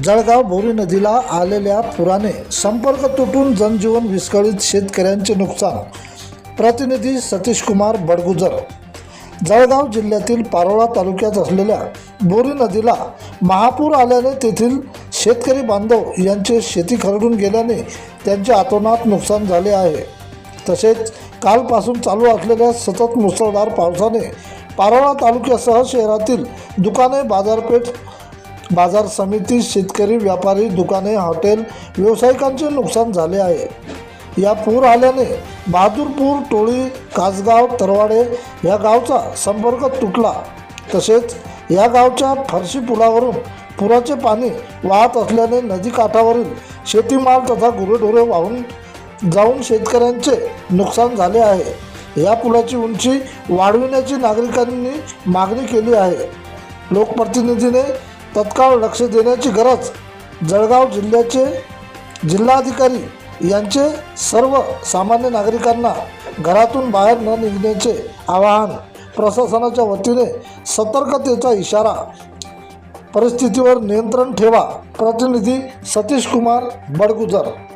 जळगाव भोरी नदीला आलेल्या पुराने संपर्क तुटून जनजीवन विस्कळीत, शेतकऱ्यांचे नुकसान। प्रतिनिधी सतीश कुमार बडगुजर। जळगाव जिल्ह्यातील पारोळा तालुक्यात असलेल्या भोरी नदीला महापूर आल्याने तेथील शेतकरी बांधव यांचे शेती खरडून गेल्याने त्यांचे अतोनात नुकसान झाले आहे। तसेच कालपासून चालू असलेल्या सतत मुसळधार पावसाने पारोळा तालुक्यासह शहरातील दुकाने, बाजारपेठ, बाजार समिती, शेतकरी, व्यापारी, दुकाने, हॉटेल व्यावसायिकांचे नुकसान झाले आहे। या पूर आल्याने बहादूरपूर, टोळी, कासगाव, तरवाडे या गावचा संपर्क तुटला। तसेच या गावच्या फरशी पुलावरून पुराचे पाणी वाहत असल्याने नदीकाठावरील शेतीमाल तथा गुरेढोरे वाहून जाऊन शेतकऱ्यांचे नुकसान झाले आहे। या पुलाची उंची वाढविण्याची नागरिकांनी मागणी केली आहे। लोकप्रतिनिधीने तत्काळ लक्ष देण्याची गरज। जळगाव जिल्ह्याचे जिल्हाधिकारी यांचे सर्व सामान्य नागरिकांना घरातून बाहेर न निघण्याचे आवाहन। प्रशासनाच्या वतीने सतर्कतेचा इशारा। परिस्थितीवर नियंत्रण ठेवा। प्रतिनिधी सतीश कुमार बडगुजर।